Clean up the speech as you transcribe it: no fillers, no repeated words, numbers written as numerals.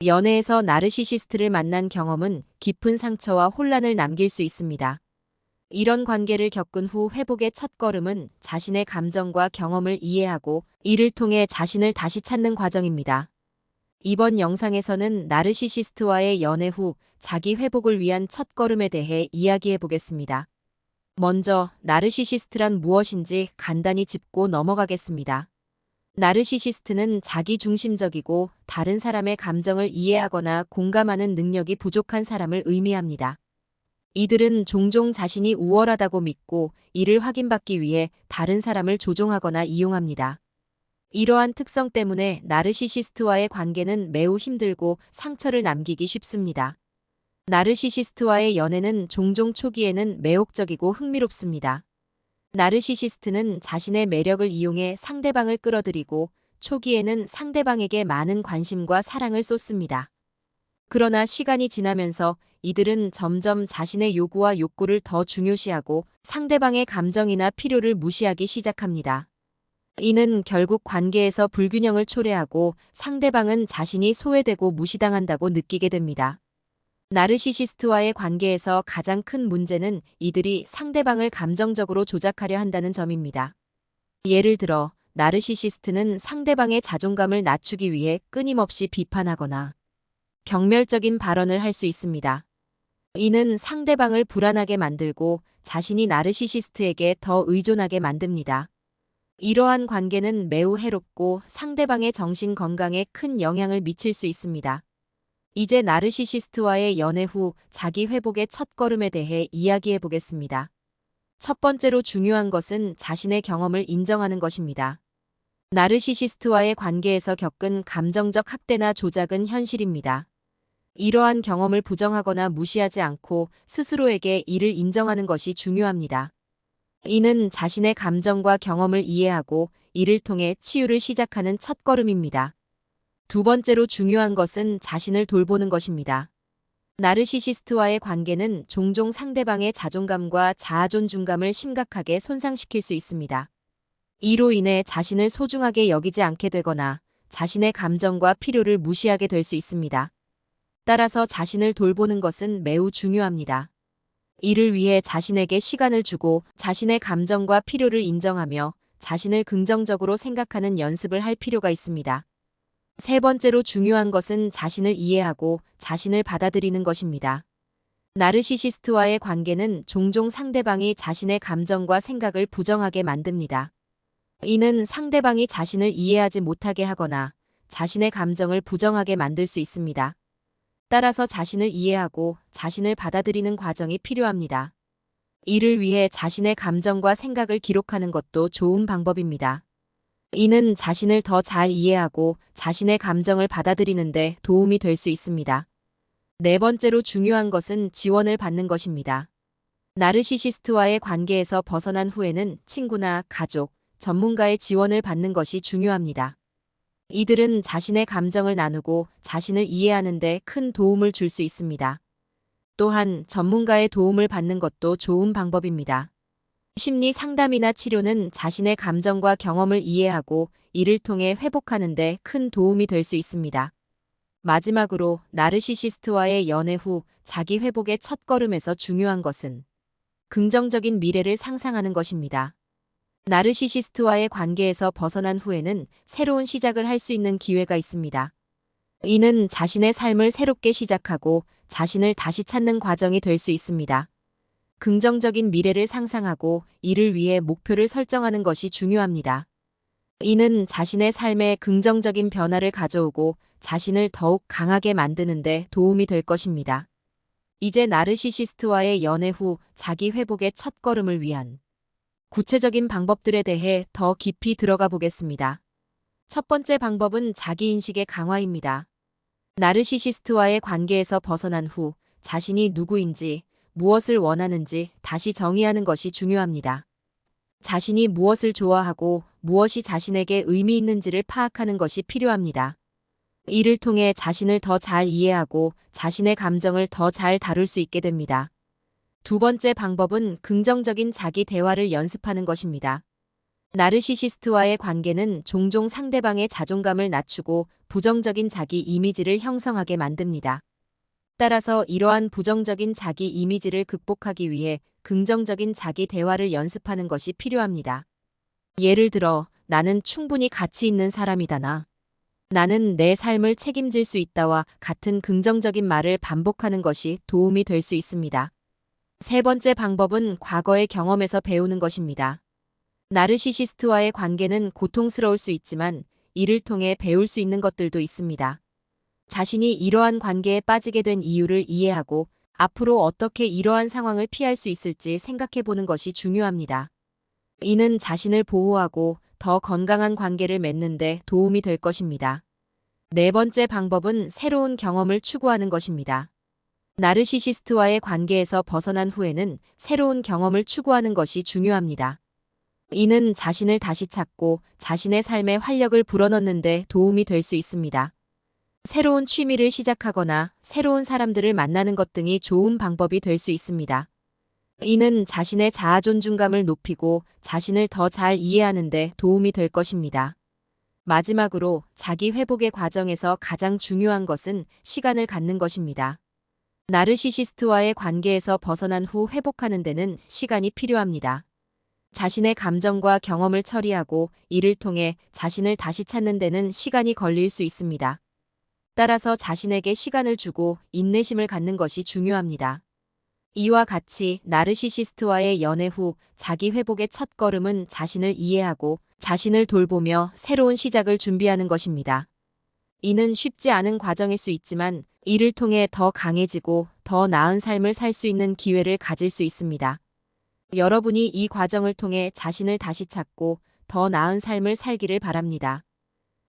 연애에서 나르시시스트를 만난 경험은 깊은 상처와 혼란을 남길 수 있습니다. 이런 관계를 겪은 후 회복의 첫걸음은 자신의 감정과 경험을 이해하고 이를 통해 자신을 다시 찾는 과정입니다. 이번 영상에서는 나르시시스트와의 연애 후 자기 회복을 위한 첫걸음에 대해 이야기해 보겠습니다. 먼저 나르시시스트란 무엇인지 간단히 짚고 넘어가겠습니다. 나르시시스트는 자기중심적이고 다른 사람의 감정을 이해하거나 공감하는 능력이 부족한 사람을 의미합니다. 이들은 종종 자신이 우월하다고 믿고 이를 확인받기 위해 다른 사람을 조종하거나 이용합니다. 이러한 특성 때문에 나르시시스트와의 관계는 매우 힘들고 상처를 남기기 쉽습니다. 나르시시스트와의 연애는 종종 초기에는 매혹적이고 흥미롭습니다. 나르시시스트는 자신의 매력을 이용해 상대방을 끌어들이고 초기에는 상대방에게 많은 관심과 사랑을 쏟습니다. 그러나 시간이 지나면서 이들은 점점 자신의 요구와 욕구를 더 중요시하고 상대방의 감정이나 필요를 무시하기 시작합니다. 이는 결국 관계에서 불균형을 초래하고 상대방은 자신이 소외되고 무시당한다고 느끼게 됩니다. 나르시시스트와의 관계에서 가장 큰 문제는 이들이 상대방을 감정적으로 조작하려 한다는 점입니다. 예를 들어, 나르시시스트는 상대방의 자존감을 낮추기 위해 끊임없이 비판하거나 경멸적인 발언을 할 수 있습니다. 이는 상대방을 불안하게 만들고 자신이 나르시시스트에게 더 의존하게 만듭니다. 이러한 관계는 매우 해롭고 상대방의 정신 건강에 큰 영향을 미칠 수 있습니다. 이제 나르시시스트와의 연애 후 자기 회복의 첫걸음에 대해 이야기해 보겠습니다. 첫 번째로 중요한 것은 자신의 경험을 인정하는 것입니다. 나르시시스트와의 관계에서 겪은 감정적 학대나 조작은 현실입니다. 이러한 경험을 부정하거나 무시하지 않고 스스로에게 이를 인정하는 것이 중요합니다. 이는 자신의 감정과 경험을 이해하고 이를 통해 치유를 시작하는 첫걸음입니다. 두 번째로 중요한 것은 자신을 돌보는 것입니다. 나르시시스트와의 관계는 종종 상대방의 자존감과 자아존중감을 심각하게 손상시킬 수 있습니다. 이로 인해 자신을 소중하게 여기지 않게 되거나 자신의 감정과 필요를 무시하게 될 수 있습니다. 따라서 자신을 돌보는 것은 매우 중요합니다. 이를 위해 자신에게 시간을 주고 자신의 감정과 필요를 인정하며 자신을 긍정적으로 생각하는 연습을 할 필요가 있습니다. 세 번째로 중요한 것은 자신을 이해하고 자신을 받아들이는 것입니다. 나르시시스트와의 관계는 종종 상대방이 자신의 감정과 생각을 부정하게 만듭니다. 이는 상대방이 자신을 이해하지 못하게 하거나 자신의 감정을 부정하게 만들 수 있습니다. 따라서 자신을 이해하고 자신을 받아들이는 과정이 필요합니다. 이를 위해 자신의 감정과 생각을 기록하는 것도 좋은 방법입니다. 이는 자신을 더 잘 이해하고 자신의 감정을 받아들이는 데 도움이 될 수 있습니다. 네 번째로 중요한 것은 지원을 받는 것입니다. 나르시시스트와의 관계에서 벗어난 후에는 친구나 가족, 전문가의 지원을 받는 것이 중요합니다. 이들은 자신의 감정을 나누고 자신을 이해하는 데 큰 도움을 줄 수 있습니다. 또한 전문가의 도움을 받는 것도 좋은 방법입니다. 심리 상담이나 치료는 자신의 감정과 경험을 이해하고 이를 통해 회복하는 데 큰 도움이 될 수 있습니다. 마지막으로 나르시시스트와의 연애 후 자기 회복의 첫걸음에서 중요한 것은 긍정적인 미래를 상상하는 것입니다. 나르시시스트와의 관계에서 벗어난 후에는 새로운 시작을 할 수 있는 기회가 있습니다. 이는 자신의 삶을 새롭게 시작하고 자신을 다시 찾는 과정이 될 수 있습니다. 긍정적인 미래를 상상하고 이를 위해 목표를 설정하는 것이 중요합니다. 이는 자신의 삶에 긍정적인 변화를 가져오고 자신을 더욱 강하게 만드는 데 도움이 될 것입니다. 이제 나르시시스트와의 연애 후 자기 회복의 첫걸음을 위한 구체적인 방법들에 대해 더 깊이 들어가 보겠습니다. 첫 번째 방법은 자기인식의 강화입니다. 나르시시스트와의 관계에서 벗어난 후 자신이 누구인지, 무엇을 원하는지 다시 정의하는 것이 중요합니다. 자신이 무엇을 좋아하고 무엇이 자신에게 의미 있는지를 파악하는 것이 필요합니다. 이를 통해 자신을 더 잘 이해하고 자신의 감정을 더 잘 다룰 수 있게 됩니다. 두 번째 방법은 긍정적인 자기 대화를 연습하는 것입니다. 나르시시스트와의 관계는 종종 상대방의 자존감을 낮추고 부정적인 자기 이미지를 형성하게 만듭니다. 따라서 이러한 부정적인 자기 이미지를 극복하기 위해 긍정적인 자기 대화를 연습하는 것이 필요합니다. 예를 들어, 나는 충분히 가치 있는 사람이다. 나는 내 삶을 책임질 수 있다와 같은 긍정적인 말을 반복하는 것이 도움이 될 수 있습니다. 세 번째 방법은 과거의 경험에서 배우는 것입니다. 나르시시스트와의 관계는 고통스러울 수 있지만 이를 통해 배울 수 있는 것들도 있습니다. 자신이 이러한 관계에 빠지게 된 이유를 이해하고 앞으로 어떻게 이러한 상황을 피할 수 있을지 생각해 보는 것이 중요합니다. 이는 자신을 보호하고 더 건강한 관계를 맺는 데 도움이 될 것입니다. 네 번째 방법은 새로운 경험을 추구하는 것입니다. 나르시시스트와의 관계에서 벗어난 후에는 새로운 경험을 추구하는 것이 중요합니다. 이는 자신을 다시 찾고 자신의 삶에 활력을 불어넣는 데 도움이 될 수 있습니다. 새로운 취미를 시작하거나 새로운 사람들을 만나는 것 등이 좋은 방법이 될 수 있습니다. 이는 자신의 자아 존중감을 높이고 자신을 더 잘 이해하는 데 도움이 될 것입니다. 마지막으로 자기 회복의 과정에서 가장 중요한 것은 시간을 갖는 것입니다. 나르시시스트와의 관계에서 벗어난 후 회복하는 데는 시간이 필요합니다. 자신의 감정과 경험을 처리하고 이를 통해 자신을 다시 찾는 데는 시간이 걸릴 수 있습니다. 따라서 자신에게 시간을 주고 인내심을 갖는 것이 중요합니다. 이와 같이 나르시시스트와의 연애 후 자기 회복의 첫걸음은 자신을 이해하고 자신을 돌보며 새로운 시작을 준비하는 것입니다. 이는 쉽지 않은 과정일 수 있지만 이를 통해 더 강해지고 더 나은 삶을 살 수 있는 기회를 가질 수 있습니다. 여러분이 이 과정을 통해 자신을 다시 찾고 더 나은 삶을 살기를 바랍니다.